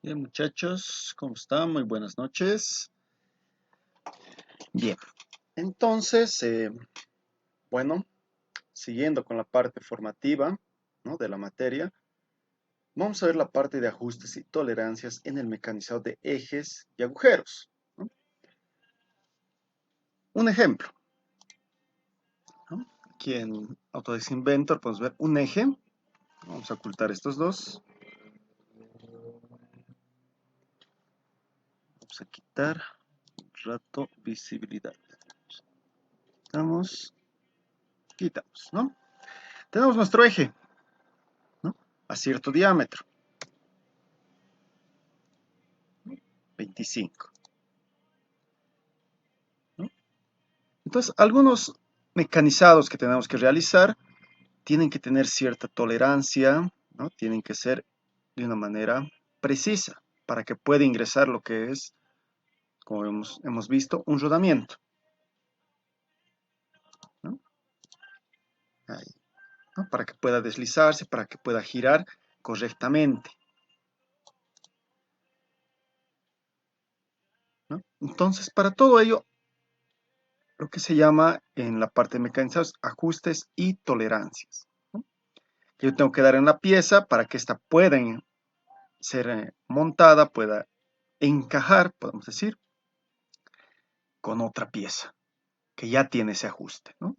Bien, muchachos, ¿cómo están? Muy buenas noches. Bien, entonces, bueno, siguiendo con la parte formativa, ¿no?, de la materia, vamos a ver la parte de ajustes y tolerancias en el mecanizado de ejes y agujeros, ¿no? Un ejemplo, ¿no? Aquí en Autodesk Inventor podemos ver un eje. Vamos a ocultar estos dos. Vamos a quitar un rato visibilidad. Quitamos, ¿no? Tenemos nuestro eje, ¿no?, a cierto diámetro, 25, ¿no? Entonces, algunos mecanizados que tenemos que realizar tienen que tener cierta tolerancia, ¿no? Tienen que ser de una manera precisa para que pueda ingresar lo que es, como hemos visto, un rodamiento, ¿no? Ahí, ¿no? Para que pueda deslizarse, para que pueda girar correctamente, ¿no? Entonces, para todo ello, lo que se llama en la parte de mecanizados, ajustes y tolerancias, ¿no? Yo tengo que dar en la pieza para que ésta pueda ser montada, pueda encajar, podemos decir, con otra pieza que ya tiene ese ajuste, ¿no?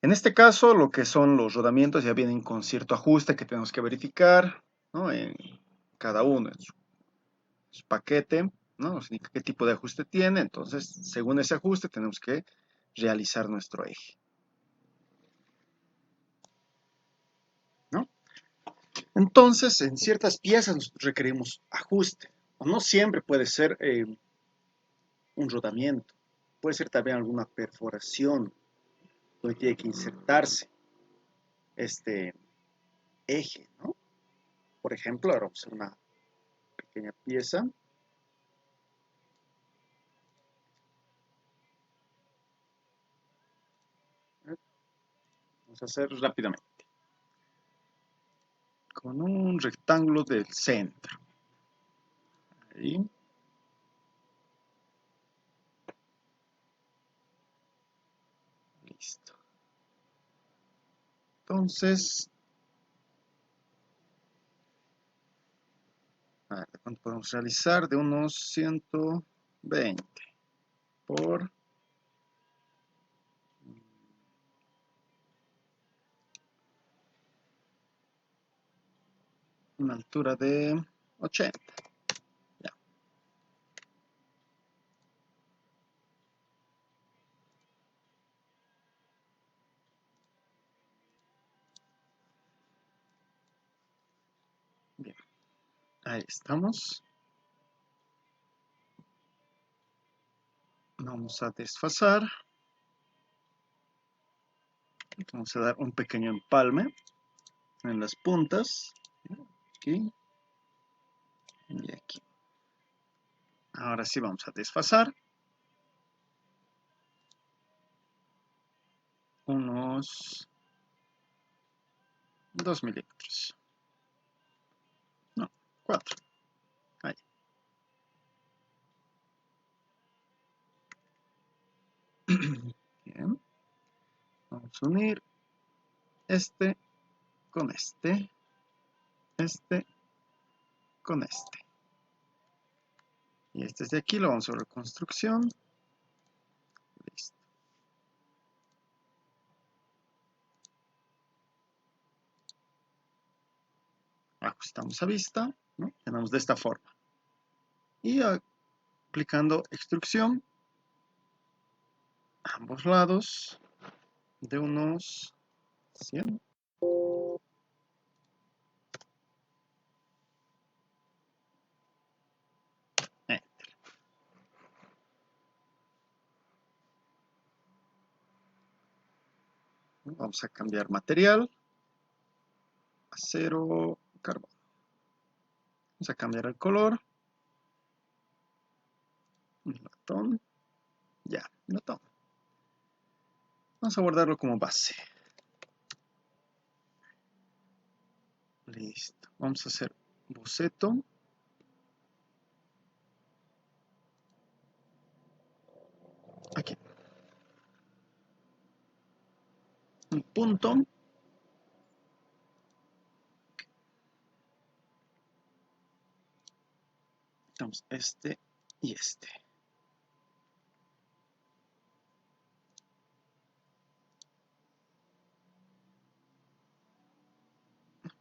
En este caso, lo que son los rodamientos ya vienen con cierto ajuste que tenemos que verificar, ¿no?, en cada uno en su paquete, ¿no? Nos indica qué tipo de ajuste tiene. Entonces, según ese ajuste, tenemos que realizar nuestro eje, ¿no? Entonces, en ciertas piezas nosotros requerimos ajuste, o no siempre puede ser un rodamiento, puede ser también alguna perforación donde tiene que insertarse este eje, ¿no? Por ejemplo, ahora vamos a hacer una pequeña pieza. Vamos a hacer rápidamente con un rectángulo del centro. Ahí. Listo. Entonces, a ver, ¿cuánto podemos realizar? De unos 120 por una altura de 80. Ya. Bien. Ahí estamos. Vamos a desfasar. Vamos a dar un pequeño empalme en las puntas. Aquí y aquí. Ahora sí vamos a desfasar. Unos 2 milímetros. No, 4. Ahí. Bien. Vamos a unir este con este con este. Y este es de aquí, lo vamos a ver construcción. Listo. Ajustamos a vista, ¿no? Tenemos de esta forma. Y aplicando extrusión a ambos lados de unos 100. Vamos a cambiar material. Acero, carbón. Vamos a cambiar el color. Latón. Ya, latón. Vamos a guardarlo como base. Listo. Vamos a hacer boceto el punto. Tenemos este y este.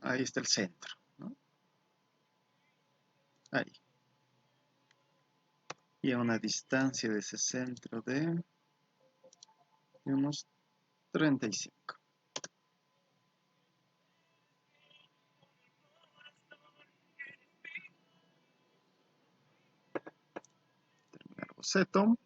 Ahí está el centro, ¿no? Ahí. Y a una distancia de ese centro de unos 35. Terminar boceto.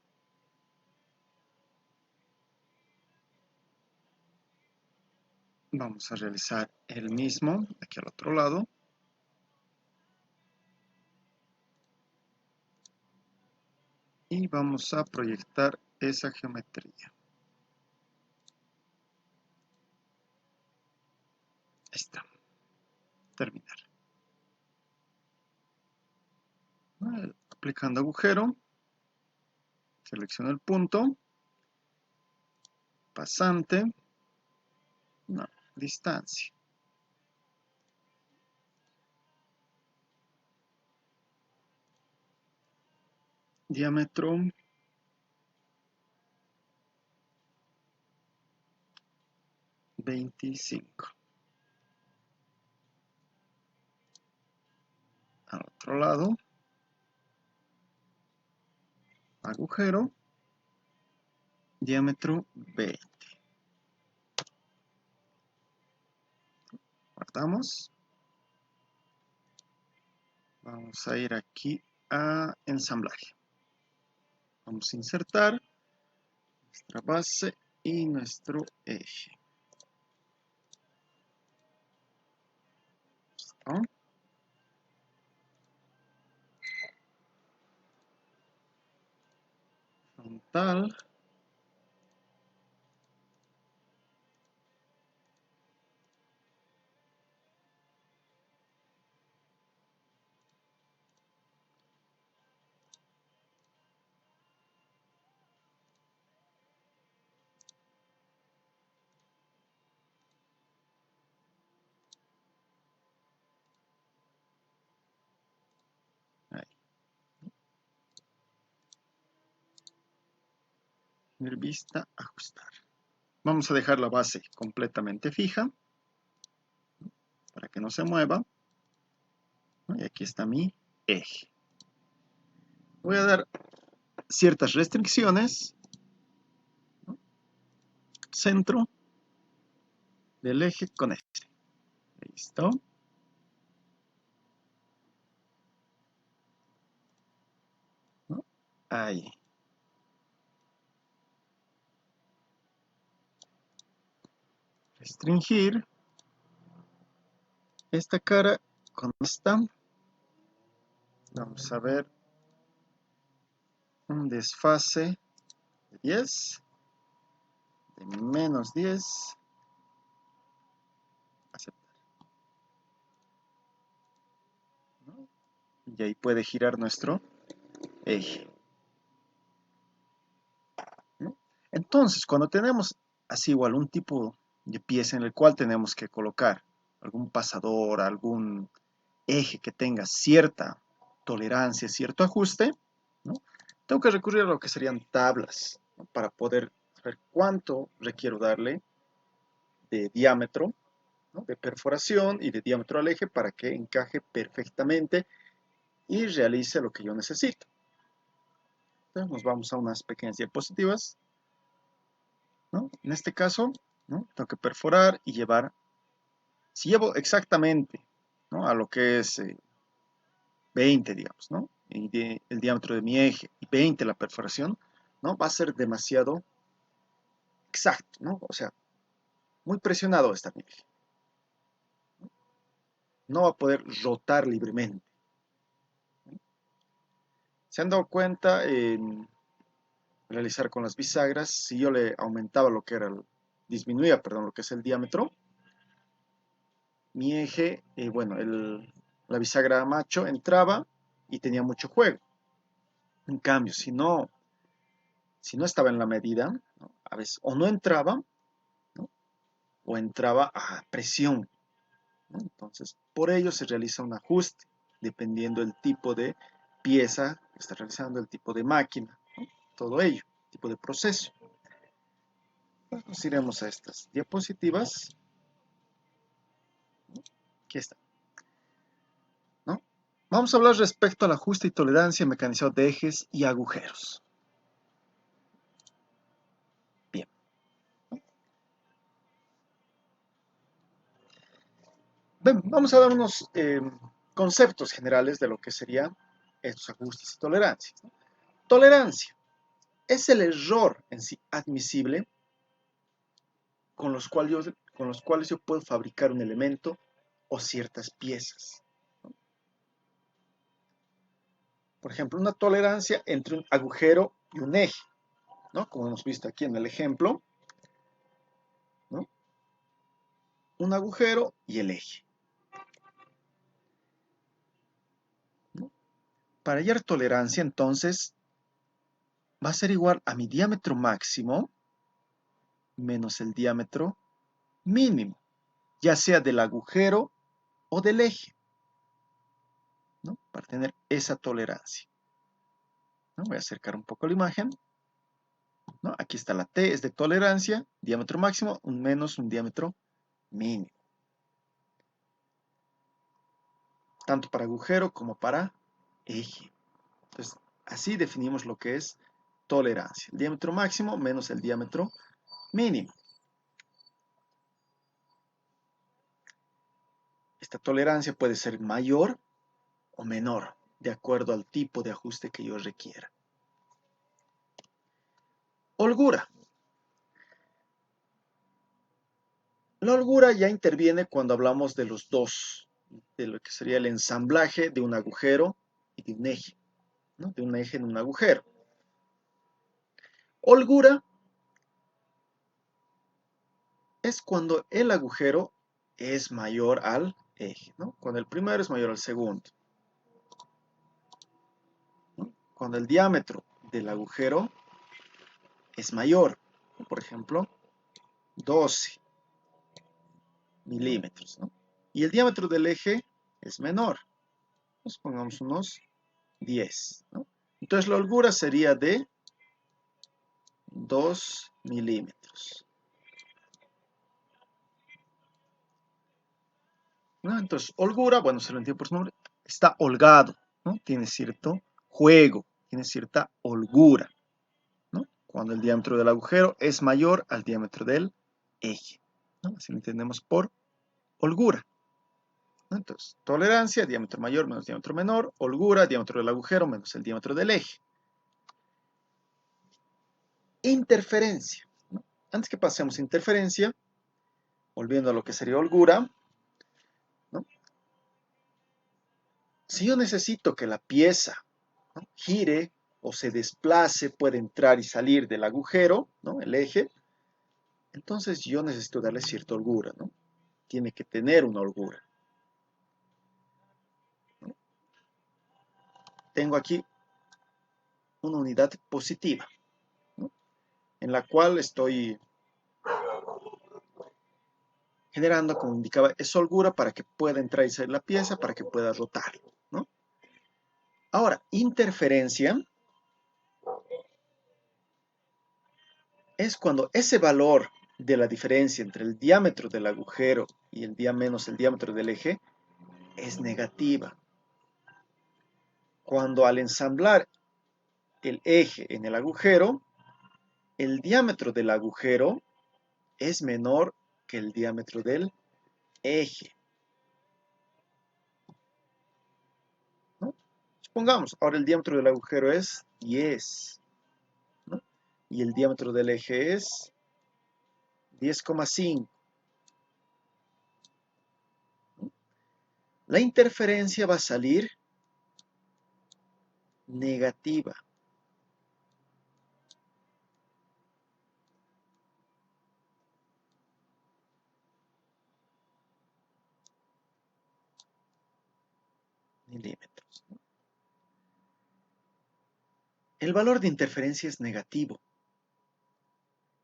Vamos a realizar el mismo aquí al otro lado. Y vamos a proyectar esa geometría. Ahí está. Terminar. Aplicando agujero. Selecciono el punto. Pasante. No, distancia. Diámetro 25. Al otro lado, agujero, diámetro 20. Guardamos. Vamos a ir aquí a ensamblaje. Vamos a insertar nuestra base y nuestro eje. ¿Listo? Frontal. Ahí. Ver vista, ajustar. Vamos a dejar la base completamente fija para que no se mueva. Y aquí está mi eje. Voy a dar ciertas restricciones. Centro del eje con este. Listo. ¿No? Ahí. Restringir esta cara con esta. Vamos a ver un desfase de 10, de menos 10. Aceptar. ¿No? Y ahí puede girar nuestro eje. ¿No? Entonces, cuando tenemos así igual un tipo de pieza en el cual tenemos que colocar algún pasador, algún eje que tenga cierta tolerancia, cierto ajuste, ¿no? Tengo que recurrir a lo que serían tablas, ¿no? Para poder saber cuánto requiero darle de diámetro, ¿no? De perforación y de diámetro al eje para que encaje perfectamente y realice lo que yo necesito. Entonces nos vamos a unas pequeñas diapositivas, ¿no? En este caso, ¿no? Tengo que perforar y llevar, si llevo exactamente, ¿no? A lo que es 20, digamos, ¿no? Y el diámetro de mi eje y 20 la perforación, ¿no? Va a ser demasiado exacto, ¿no? O sea, muy presionado está mi eje. No va a poder rotar libremente. ¿Se han dado cuenta en realizar con las bisagras? Si yo le aumentaba lo que era, disminuía, perdón, lo que es el diámetro, mi eje, bueno, la bisagra macho entraba y tenía mucho juego. En cambio, si no estaba en la medida, ¿no? A veces o no entraba, ¿no? o entraba a presión, ¿no? Entonces, por ello se realiza un ajuste, dependiendo del tipo de pieza que está realizando, el tipo de máquina, ¿no? Todo ello, tipo de proceso. Pues nos iremos a estas diapositivas. Aquí está, ¿no? Vamos a hablar respecto al ajuste y tolerancia mecanizado de ejes y agujeros. Bien. Bien, vamos a dar unos conceptos generales de lo que serían estos ajustes y tolerancias, ¿no? Tolerancia es el error en sí admisible con los cuales yo puedo fabricar un elemento o ciertas piezas. Por ejemplo, una tolerancia entre un agujero y un eje, ¿no? Como hemos visto aquí en el ejemplo, ¿no? Un agujero y el eje, ¿no? Para hallar tolerancia, entonces, va a ser igual a mi diámetro máximo menos el diámetro mínimo, ya sea del agujero o del eje, ¿no? Para tener esa tolerancia, ¿no? Voy a acercar un poco la imagen, ¿no? Aquí está la T, es de tolerancia, diámetro máximo, un menos un diámetro mínimo. Tanto para agujero como para eje. Entonces, así definimos lo que es tolerancia. El diámetro máximo menos el diámetro mínimo. Esta tolerancia puede ser mayor o menor, de acuerdo al tipo de ajuste que yo requiera. Holgura. La holgura ya interviene cuando hablamos de los dos, de lo que sería el ensamblaje de un agujero y de un eje, ¿no? De un eje en un agujero. Holgura es cuando el agujero es mayor al eje, ¿no? Cuando el primero es mayor al segundo, ¿no? Cuando el diámetro del agujero es mayor, ¿no? Por ejemplo, 12 milímetros, ¿no? Y el diámetro del eje es menor, nos pongamos unos 10, ¿no? Entonces la holgura sería de 2 milímetros, ¿no? Entonces, holgura, bueno, se lo entiende por su nombre, está holgado, ¿no? Tiene cierto juego, tiene cierta holgura, ¿no? Cuando el diámetro del agujero es mayor al diámetro del eje, ¿no? Así lo entendemos por holgura, ¿no? Entonces, tolerancia, diámetro mayor menos diámetro menor, holgura, diámetro del agujero menos el diámetro del eje. Interferencia, ¿no? Antes que pasemos a interferencia, volviendo a lo que sería holgura, ¿no? Si yo necesito que la pieza, ¿no?, gire o se desplace, puede entrar y salir del agujero, ¿no?, el eje, entonces yo necesito darle cierta holgura, ¿no? Tiene que tener una holgura, ¿no? Tengo aquí una unidad positiva, ¿no?, en la cual estoy generando, como indicaba, esa holgura para que pueda entrar y salir la pieza, para que pueda rotar, ¿no? Ahora, interferencia es cuando ese valor de la diferencia entre el diámetro del agujero y el menos el diámetro del eje es negativa. Cuando al ensamblar el eje en el agujero, el diámetro del agujero es menor que el diámetro del eje, ¿no? Supongamos, ahora el diámetro del agujero es 10, ¿no? Y el diámetro del eje es 10,5. La interferencia va a salir negativa. Milímetros, ¿no? El valor de interferencia es negativo.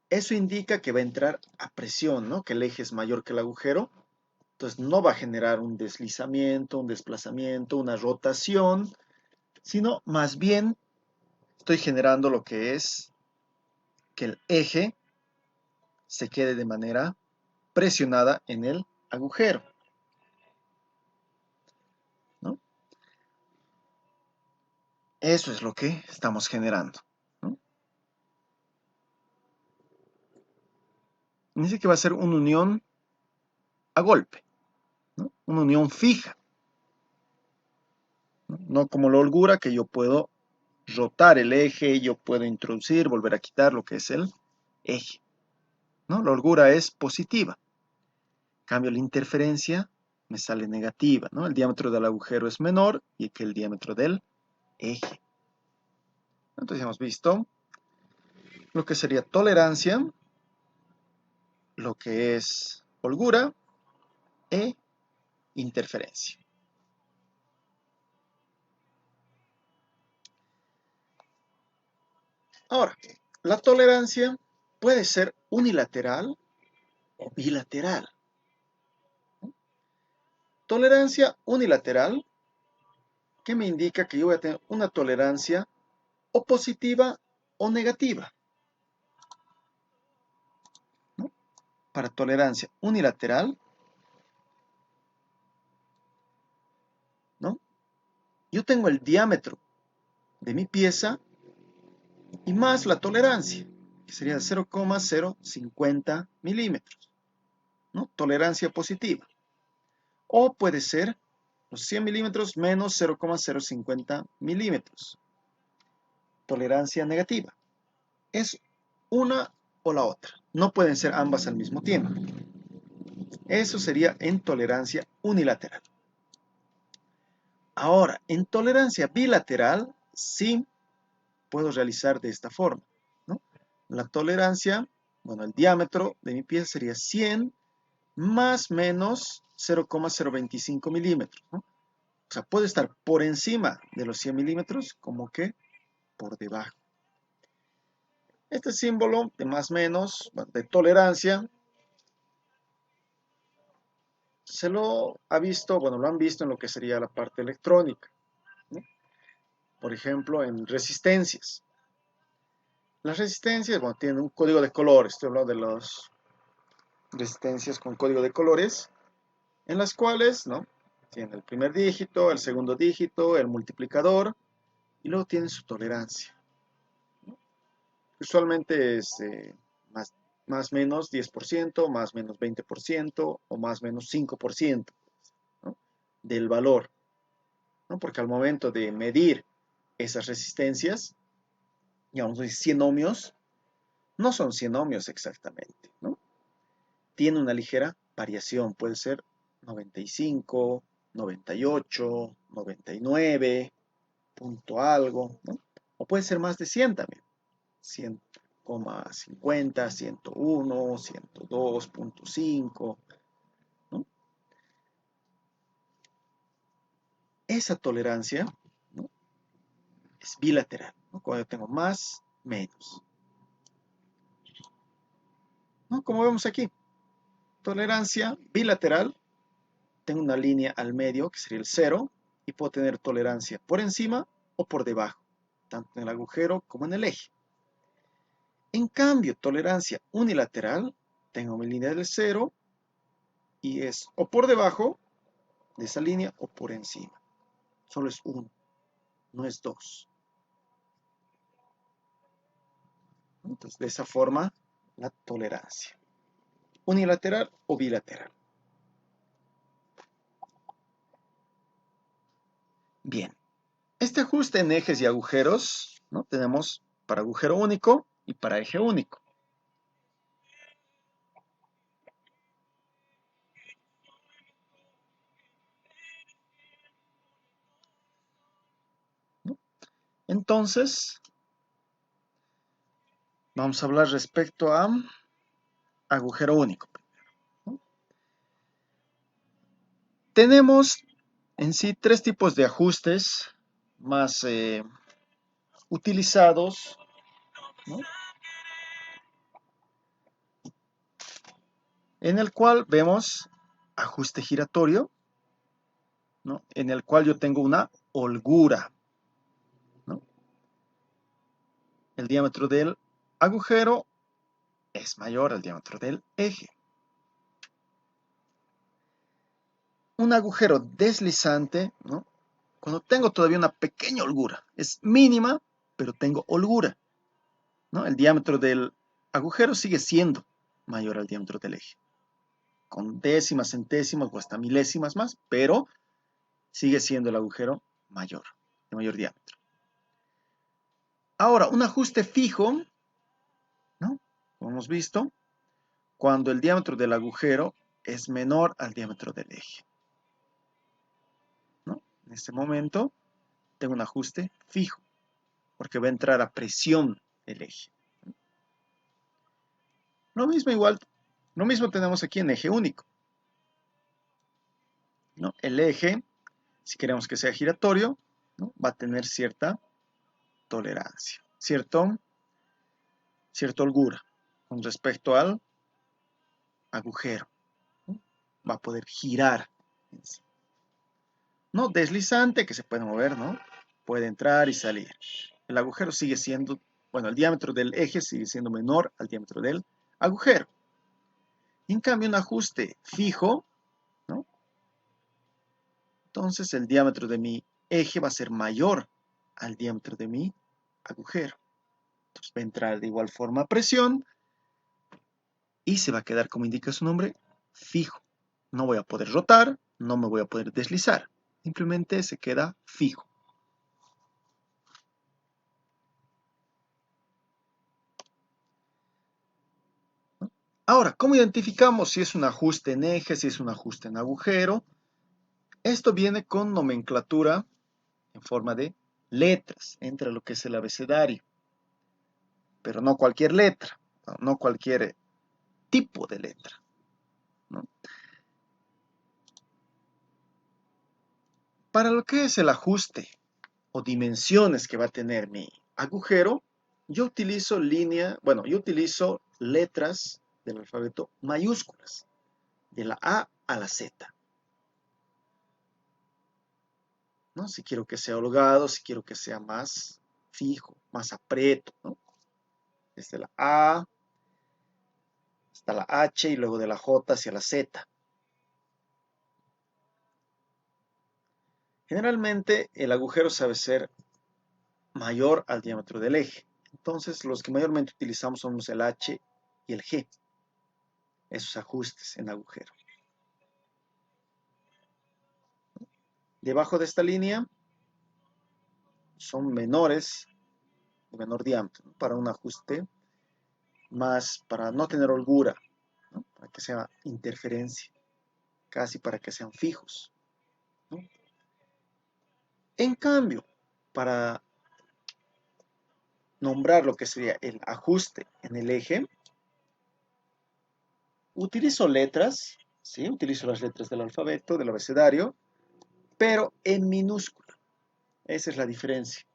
Eso indica que va a entrar a presión, ¿no? Que el eje es mayor que el agujero. Entonces no va a generar un deslizamiento, un desplazamiento, una rotación, sino más bien estoy generando lo que es que el eje se quede de manera presionada en el agujero, ¿no? Eso es lo que estamos generando, ¿no? Dice que va a ser una unión a golpe, ¿no? Una unión fija, ¿no? No como la holgura, que yo puedo rotar el eje, yo puedo introducir, volver a quitar lo que es el eje, ¿no? La holgura es positiva. En cambio, la interferencia me sale negativa, ¿no? El diámetro del agujero es menor y que el diámetro del eje. Entonces hemos visto lo que sería tolerancia, lo que es holgura e interferencia. Ahora, la tolerancia puede ser unilateral o bilateral. Tolerancia unilateral, que me indica que yo voy a tener una tolerancia o positiva o negativa, ¿no? Para tolerancia unilateral, ¿no? Yo tengo el diámetro de mi pieza y más la tolerancia, que sería 0,050 milímetros, ¿no? Tolerancia positiva. O puede ser los 100 milímetros menos 0,050 milímetros. Tolerancia negativa. Es una o la otra. No pueden ser ambas al mismo tiempo. Eso sería en tolerancia unilateral. Ahora, en tolerancia bilateral, sí puedo realizar de esta forma, ¿no? La tolerancia, bueno, el diámetro de mi pieza sería 100 más menos 0,025 milímetros, ¿no? O sea, puede estar por encima de los 100 milímetros como que por debajo. Este símbolo de más menos, de tolerancia, se lo ha visto, bueno, lo han visto en lo que sería la parte electrónica, ¿no? Por ejemplo, en resistencias. Las resistencias, bueno, tienen un código de colores. Estoy hablando de las resistencias con código de colores, en las cuales, ¿no? Tienen el primer dígito, el segundo dígito, el multiplicador, y luego tienen su tolerancia. Usualmente es más menos 10%, más menos 20% o más menos 5%, ¿no? Del valor, ¿no? Porque al momento de medir esas resistencias, digamos, 100 ohmios, no son 100 ohmios exactamente, ¿no? Tiene una ligera variación, puede ser 95, 98, 99, punto algo, ¿no? O puede ser más de 100 también, 100,50, 101, 102.5, ¿no? Esa tolerancia, ¿no? Es bilateral, ¿no? Cuando yo tengo más, menos, ¿no? Como vemos aquí, tolerancia bilateral, tengo una línea al medio que sería el 0 y puedo tener tolerancia por encima o por debajo, tanto en el agujero como en el eje. En cambio, tolerancia unilateral, tengo mi línea del 0 y es o por debajo de esa línea o por encima. Solo es uno, no es dos. Entonces, de esa forma, la tolerancia. Unilateral o bilateral. Bien. Este ajuste en ejes y agujeros, ¿no? Tenemos para agujero único y para eje único. ¿No? Entonces, vamos a hablar respecto a agujero único, ¿no? Tenemos en sí tres tipos de ajustes más utilizados, ¿no? en el cual vemos ajuste giratorio, ¿no? En el cual yo tengo una holgura, ¿no? El diámetro del agujero es mayor al diámetro del eje. Un agujero deslizante, ¿no? Cuando tengo todavía una pequeña holgura, es mínima, pero tengo holgura, ¿no? El diámetro del agujero sigue siendo mayor al diámetro del eje, con décimas, centésimas o hasta milésimas más, pero sigue siendo el agujero mayor, de mayor diámetro. Ahora, un ajuste fijo, ¿no? Como hemos visto, cuando el diámetro del agujero es menor al diámetro del eje, ¿no? En este momento tengo un ajuste fijo, porque va a entrar a presión el eje. Lo mismo tenemos aquí en eje único, ¿no? El eje, si queremos que sea giratorio, ¿no? Va a tener cierta tolerancia, cierta holgura con respecto al agujero, ¿no? Va a poder girar en sí. No deslizante, que se puede mover, ¿no? Puede entrar y salir. El agujero sigue siendo, bueno, el diámetro del eje sigue siendo menor al diámetro del agujero. En cambio, un ajuste fijo, ¿no? Entonces el diámetro de mi eje va a ser mayor al diámetro de mi agujero. Entonces va a entrar de igual forma a presión y se va a quedar, como indica su nombre, fijo. No voy a poder rotar, no me voy a poder deslizar. Simplemente se queda fijo. Ahora, ¿cómo identificamos si es un ajuste en eje, si es un ajuste en agujero? Esto viene con nomenclatura en forma de letras, entre lo que es el abecedario. Pero no cualquier letra, no cualquier tipo de letra, ¿no? Para lo que es el ajuste o dimensiones que va a tener mi agujero, yo utilizo letras del alfabeto mayúsculas, de la A a la Z, ¿no? Si quiero que sea holgado, si quiero que sea más fijo, más aprieto, ¿no? Desde la A hasta la H y luego de la J hacia la Z. Generalmente el agujero sabe ser mayor al diámetro del eje. Entonces los que mayormente utilizamos son el H y el G, esos ajustes en agujero. Debajo de esta línea son menores, de menor diámetro, ¿no? Para un ajuste más, para no tener holgura, ¿no? Para que sea interferencia, casi para que sean fijos, ¿no? En cambio, para nombrar lo que sería el ajuste en el eje, utilizo letras, ¿sí? Utilizo las letras del alfabeto, del abecedario, pero en minúscula. Esa es la diferencia.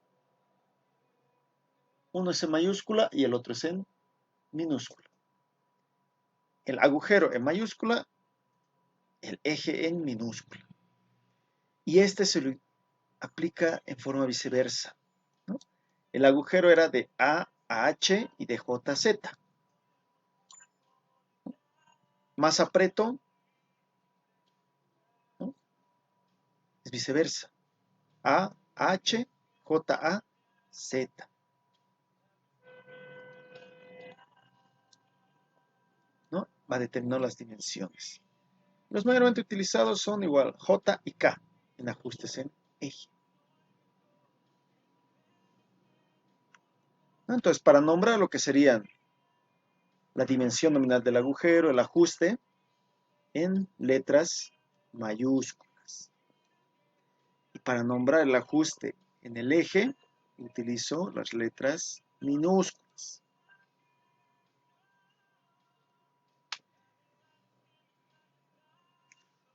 Uno es en mayúscula y el otro es en minúscula. El agujero en mayúscula, el eje en minúscula. Y este se lo aplica en forma viceversa, ¿no? El agujero era de A a H y de J a Z. Más aprieto, ¿no? Es viceversa. A, H, J, A, Z. ¿No? Va a determinar las dimensiones. Los mayormente utilizados son igual J y K en ajustes en eje. ¿No? Entonces, para nombrar lo que serían la dimensión nominal del agujero, el ajuste, en letras mayúsculas. Y para nombrar el ajuste en el eje, utilizo las letras minúsculas.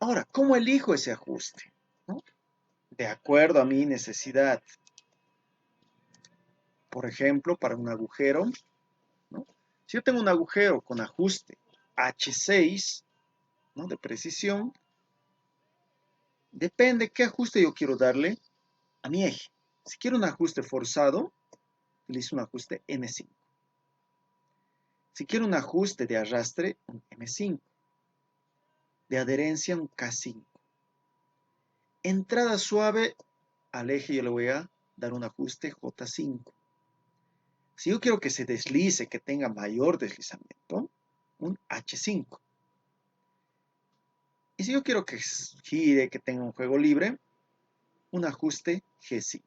Ahora, ¿cómo elijo ese ajuste? ¿No? De acuerdo a mi necesidad. Por ejemplo, para un agujero, ¿no? Si yo tengo un agujero con ajuste H6, ¿no? De precisión. Depende qué ajuste yo quiero darle a mi eje. Si quiero un ajuste forzado, utilizo un ajuste M5. Si quiero un ajuste de arrastre, un M5. De adherencia, un K5. Entrada suave al eje yo le voy a dar un ajuste J5. Si yo quiero que se deslice, que tenga mayor deslizamiento, un H5. Y si yo quiero que gire, que tenga un juego libre, un ajuste G5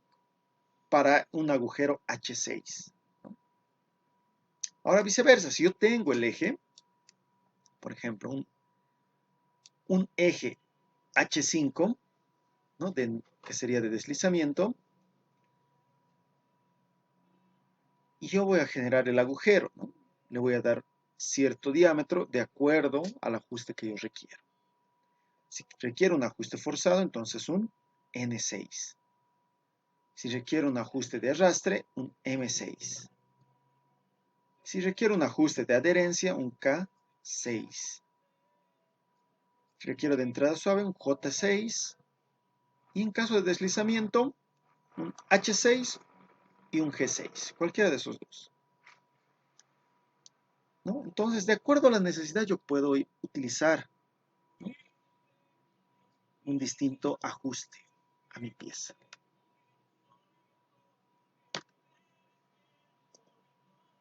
para un agujero H6. ¿No? Ahora viceversa, si yo tengo el eje, por ejemplo, un eje H5, ¿no? Que sería de deslizamiento, y yo voy a generar el agujero, ¿no? Le voy a dar cierto diámetro de acuerdo al ajuste que yo requiero. Si requiero un ajuste forzado, entonces un N6. Si requiero un ajuste de arrastre, un M6. Si requiero un ajuste de adherencia, un K6. Si requiero de entrada suave, un J6. Y en caso de deslizamiento, un H6 y un G6. Cualquiera de esos dos. ¿No? Entonces, de acuerdo a la necesidad, yo puedo utilizar, ¿no? un distinto ajuste a mi pieza.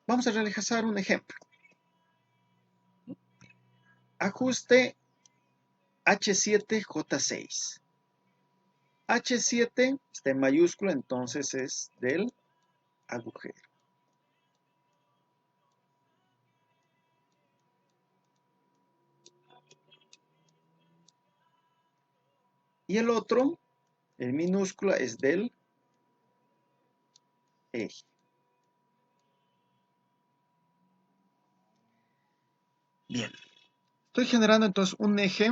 Vamos a realizar un ejemplo. Ajuste H7J6. H7 está en mayúscula, entonces es del agujero. Y el otro, en minúscula, es del eje. Bien. Estoy generando entonces un eje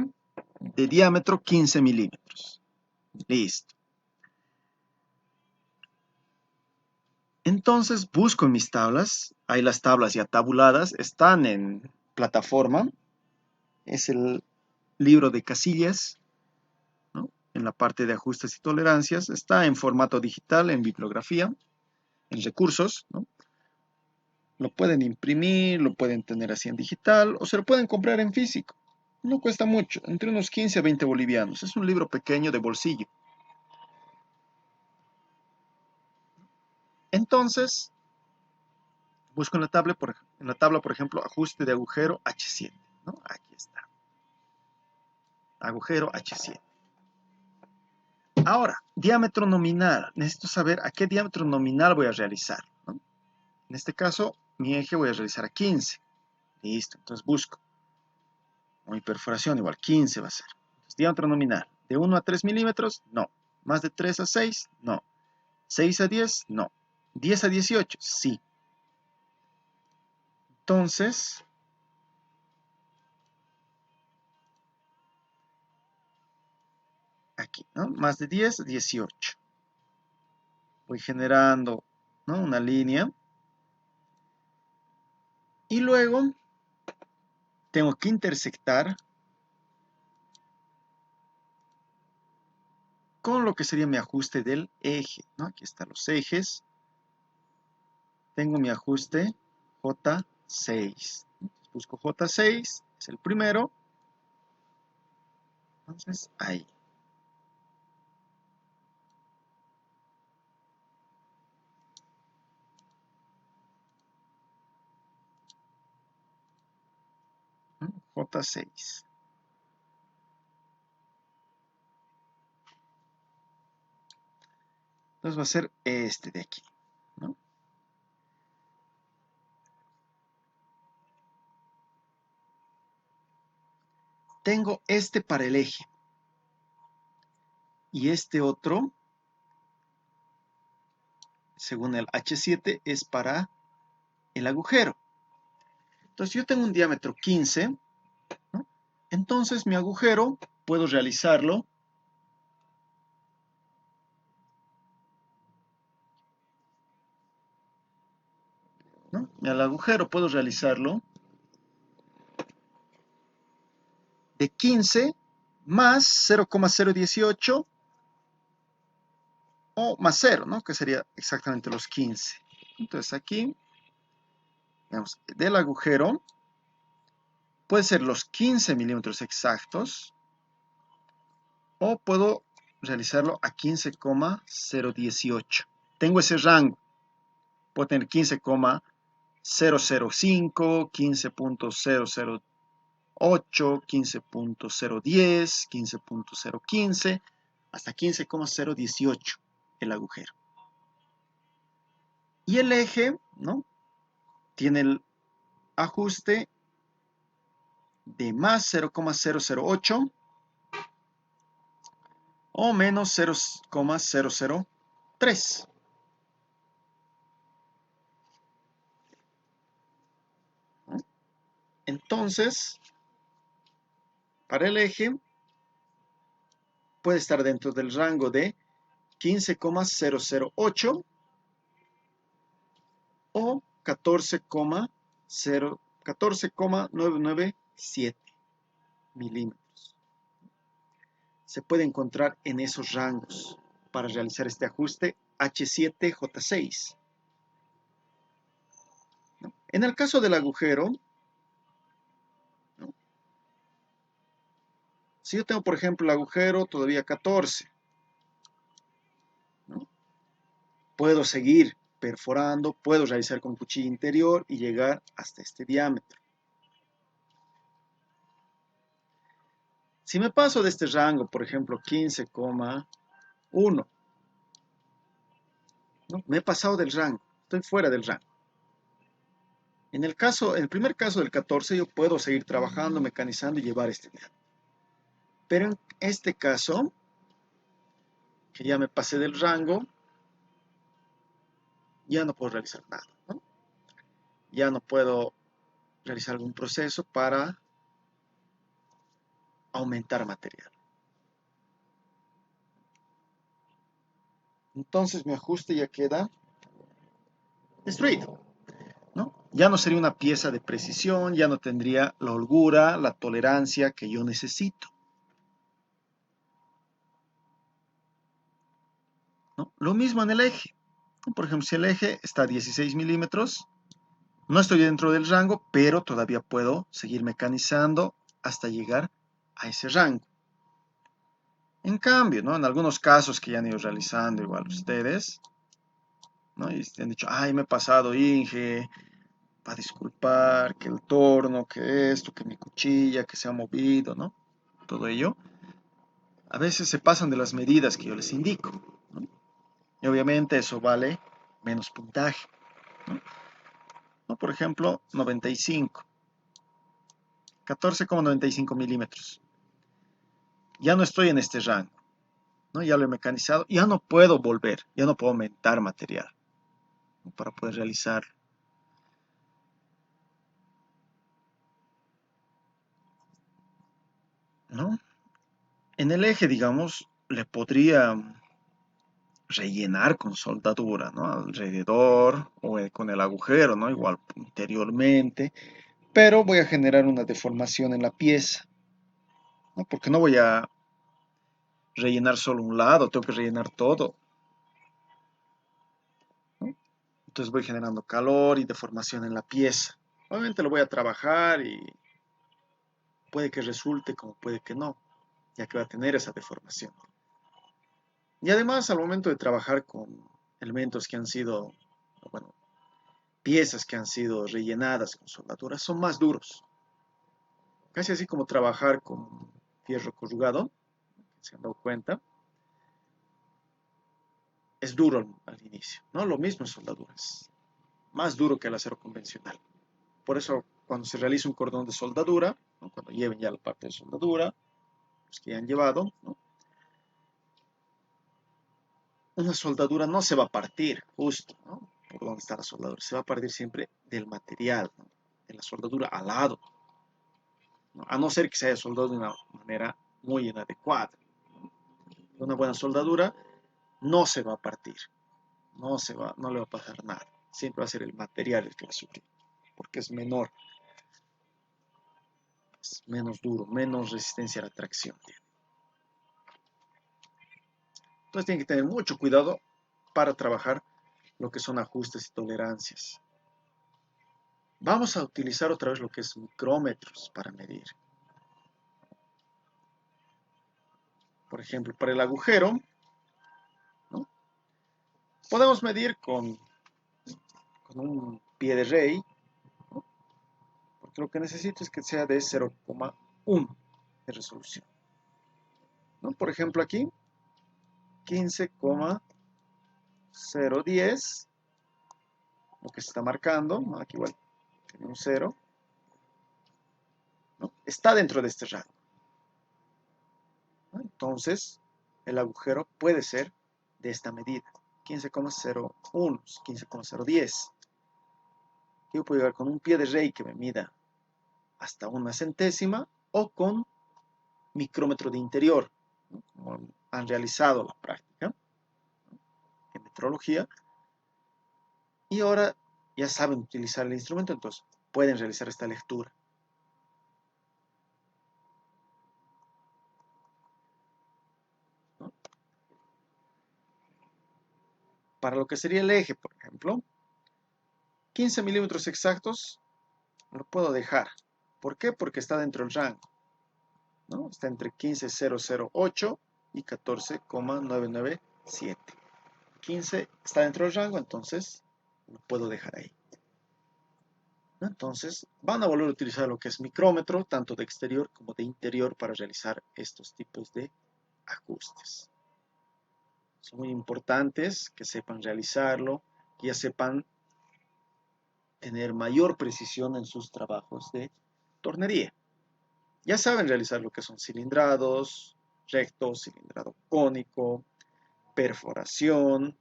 de diámetro 15 milímetros. Listo. Entonces busco en mis tablas. Ahí las tablas ya tabuladas están en plataforma. Es el libro de casillas, ¿no? En la parte de ajustes y tolerancias. Está en formato digital, en bibliografía, en recursos, ¿no? Lo pueden imprimir, lo pueden tener así en digital o se lo pueden comprar en físico. No cuesta mucho, entre unos 15 a 20 bolivianos. Es un libro pequeño de bolsillo. Entonces, busco en la tabla, por ejemplo, ajuste de agujero H7, ¿no? Aquí está. Agujero H7. Ahora, diámetro nominal. Necesito saber a qué diámetro nominal voy a realizar, ¿no? En este caso, mi eje voy a realizar a 15. Listo, entonces busco. Mi perforación igual, 15 va a ser. Entonces, diámetro nominal. ¿De 1 a 3 milímetros? No. ¿Más de 3 a 6? No. ¿6 a 10? No. ¿10 a 18? Sí. Entonces, aquí, ¿no? Más de 10 a 18. Voy generando, ¿no? Una línea. Y luego tengo que intersectar con lo que sería mi ajuste del eje, ¿no? Aquí están los ejes. Tengo mi ajuste J6. Busco J6, es el primero. Entonces, ahí. ¿No? J6. Entonces va a ser este de aquí, ¿no? Tengo este para el eje. Y este otro, según el H7, es para el agujero. Entonces yo tengo un diámetro 15, ¿no? Entonces mi agujero puedo realizarlo, ¿no? El agujero puedo realizarlo de 15 más 0,018 o más 0, ¿no? Que sería exactamente los 15. Entonces aquí, digamos, del agujero puede ser los 15 milímetros exactos o puedo realizarlo a 15,018. Tengo ese rango. Puedo tener 15,005, 15,008, 15,010, 15,015, hasta 15,018 el agujero. Y el eje, ¿no? Tiene el ajuste de más 0,008 o menos 0,003. Entonces, para el eje, puede estar dentro del rango de 15,008 o 14,997 milímetros. Se puede encontrar en esos rangos para realizar este ajuste H7J6. En el caso del agujero, ¿no? Si yo tengo, por ejemplo, el agujero todavía 14, ¿no? Puedo seguir perforando, puedo realizar con cuchilla interior y llegar hasta este diámetro. Si me paso de este rango, por ejemplo, 15,1, ¿no? Me he pasado del rango, estoy fuera del rango. En el primer caso del 14, yo puedo seguir trabajando, mecanizando y llevar este diámetro. Pero en este caso, que ya me pasé del rango, ya no puedo realizar nada, ¿no? Ya no puedo realizar algún proceso para aumentar material. Entonces mi ajuste ya queda destruido, ¿no? Ya no sería una pieza de precisión, ya no tendría la holgura, la tolerancia que yo necesito, ¿no? Lo mismo en el eje. Por ejemplo, si el eje está a 16 milímetros, no estoy dentro del rango, pero todavía puedo seguir mecanizando hasta llegar a ese rango. En cambio, ¿no? En algunos casos que ya han ido realizando igual ustedes, ¿no? Y te han dicho, ay, me he pasado, Inge, para disculpar, que el torno, que esto, que mi cuchilla, que se ha movido, ¿no? Todo ello. A veces se pasan de las medidas que yo les indico, ¿no? Y obviamente eso vale menos puntaje, ¿no? ¿No? Por ejemplo, 95, 14,95 milímetros. Ya no estoy en este rango, ¿no? Ya lo he mecanizado, ya no puedo volver, ya no puedo aumentar material, ¿no? Para poder realizarlo, ¿no? En el eje, digamos, le podría rellenar con soldadura, ¿no? Alrededor o con el agujero, ¿no? Igual interiormente, pero voy a generar una deformación en la pieza, ¿no? Porque no voy a rellenar solo un lado, tengo que rellenar todo, ¿no? Entonces voy generando calor y deformación en la pieza. Obviamente lo voy a trabajar y puede que resulte como puede que no, ya que va a tener esa deformación. Y además al momento de trabajar con elementos que han sido, bueno, piezas que han sido rellenadas con soldadura, son más duros. Casi así como trabajar con fierro corrugado, se han dado cuenta, es duro al inicio, ¿no? Lo mismo en soldaduras, más duro que el acero convencional. Por eso cuando se realiza un cordón de soldadura, ¿no? Cuando lleven ya la parte de soldadura, los que ya han llevado, ¿no? Una soldadura no se va a partir justo, ¿no? Por donde está la soldadura, se va a partir siempre del material, ¿no? De la soldadura al lado, ¿no? A no ser que se haya soldado de una manera muy inadecuada. Una buena soldadura no se va a partir, no le va a pasar nada. Siempre va a ser el material el que va a sufrir, porque es menor. es menos duro, menos resistencia a la tracción. Entonces tienen que tener mucho cuidado para trabajar lo que son ajustes y tolerancias. Vamos a utilizar otra vez lo que es micrómetros para medir. Por ejemplo, para el agujero, ¿no? Podemos medir con un pie de rey, ¿no? Porque lo que necesito es que sea de 0,1 de resolución, ¿no? Por ejemplo, aquí 15,010, lo que se está marcando, ¿no? Aquí igual tiene un 0, ¿no? Está dentro de este rango, ¿no? Entonces, el agujero puede ser de esta medida, 15,01, 15,010. Yo puedo llegar con un pie de rey que me mida hasta una centésima o con micrómetro de interior, ¿no? Como han realizado la práctica en metrología, y ahora ya saben utilizar el instrumento, entonces pueden realizar esta lectura. ¿No? Para lo que sería el eje, por ejemplo, 15 milímetros exactos lo puedo dejar. ¿Por qué? Porque está dentro del rango, ¿no? Está entre 15,008 y 14,997. 15 está dentro del rango, entonces lo puedo dejar ahí. Entonces van a volver a utilizar lo que es micrómetro, tanto de exterior como de interior, para realizar estos tipos de ajustes. Son muy importantes que sepan realizarlo, que ya sepan tener mayor precisión en sus trabajos de tornería. Ya saben realizar lo que son cilindrados, recto, cilindrado cónico, perforación,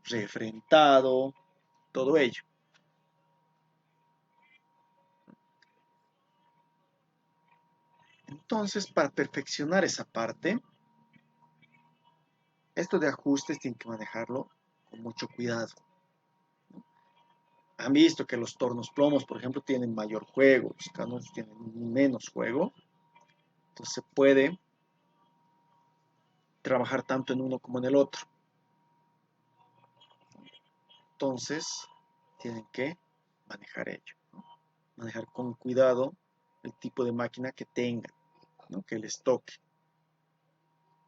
refrentado, todo ello. Entonces, para perfeccionar esa parte, esto de ajustes tienen que manejarlo con mucho cuidado. Han visto que los tornos plomos, por ejemplo, tienen mayor juego, los cánones tienen menos juego. Entonces se puede trabajar tanto en uno como en el otro. Entonces tienen que manejar ello, ¿no? Manejar con cuidado el tipo de máquina que tengan, ¿no? Que les toque,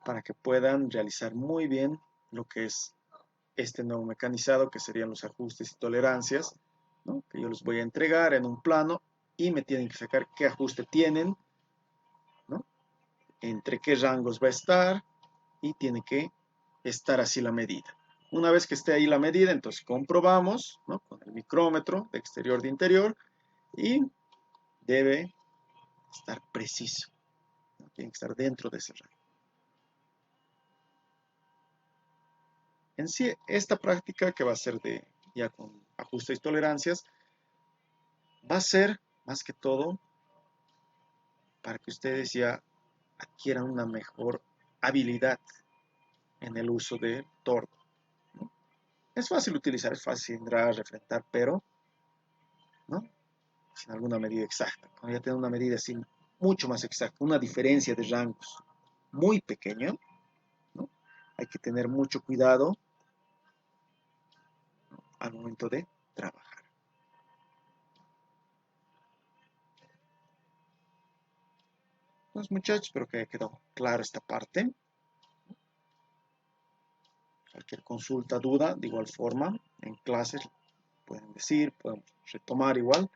para que puedan realizar muy bien lo que es este nuevo mecanizado, que serían los ajustes y tolerancias, ¿no? Que yo les voy a entregar en un plano y me tienen que sacar qué ajuste tienen, ¿no? Entre qué rangos va a estar, y tiene que estar así la medida. Una vez que esté ahí la medida, entonces comprobamos, ¿no? Con el micrómetro de exterior de interior, y debe estar preciso, ¿no? Tiene que estar dentro de ese rango. En sí, esta práctica, que va a ser ya con ajustes y tolerancias, va a ser más que todo para que ustedes ya adquieran una mejor habilidad en el uso del torno, ¿no? Es fácil utilizar, es fácil entrar, refrentar, pero ¿no? Sin alguna medida exacta. Cuando ya tienen una medida así mucho más exacta, una diferencia de rangos muy pequeña, ¿no? Hay que tener mucho cuidado, ¿no? Al momento de trabajar. Entonces, muchachos, espero que haya quedado clara esta parte. Cualquier consulta, duda, de igual forma, en clases pueden decir, podemos retomar igual.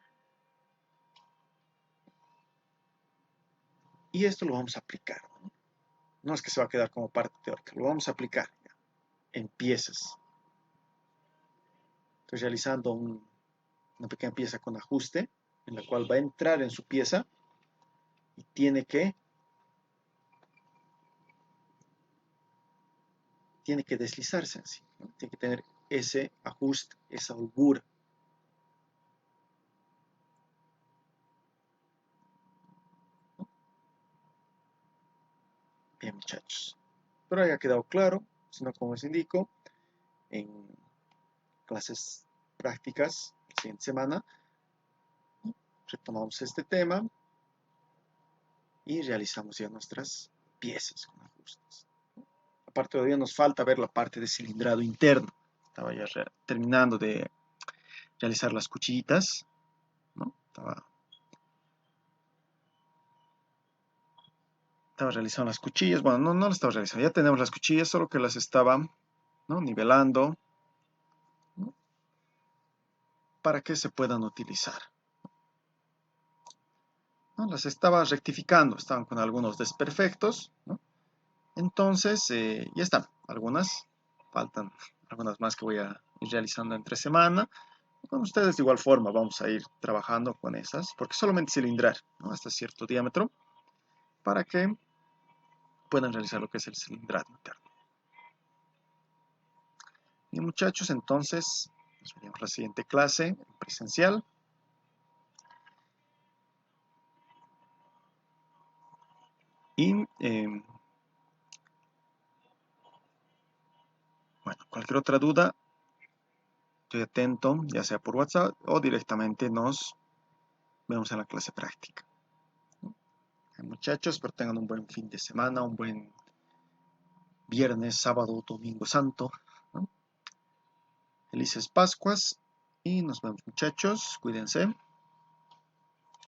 Y esto lo vamos a aplicar, ¿no? No es que se va a quedar como parte teórica, lo vamos a aplicar en piezas. Estoy realizando una pequeña pieza con ajuste, en la cual va a entrar en su pieza y tiene que deslizarse así, ¿no? Tiene que tener ese ajuste, esa holgura. Bien, muchachos. Espero haya quedado claro. Si no, como les indico, en clases prácticas la siguiente semana, ¿no? retomamos este tema y realizamos ya nuestras piezas con ajustes. Aparte todavía nos falta ver la parte de cilindrado interno. Estaba ya terminando de realizar las cuchillitas, ¿no? Estaba realizando las cuchillas, bueno, no las estaba realizando, ya tenemos las cuchillas, solo que las estaba, ¿no?, nivelando, ¿no?, para que se puedan utilizar, ¿no? Las estaba rectificando, estaban con algunos desperfectos, ¿no? Entonces, ya están, algunas, faltan algunas más que voy a ir realizando entre semana. Con ustedes de igual forma vamos a ir trabajando con esas, porque solamente cilindrar, ¿no?, hasta cierto diámetro, para que puedan realizar lo que es el cilindrado interno. Y muchachos, entonces, nos vemos en la siguiente clase presencial. Y, bueno, cualquier otra duda, estoy atento, ya sea por WhatsApp o directamente nos vemos en la clase práctica. Muchachos, espero tengan un buen fin de semana, un buen viernes, sábado, domingo santo, ¿no? Felices Pascuas y nos vemos, muchachos, cuídense.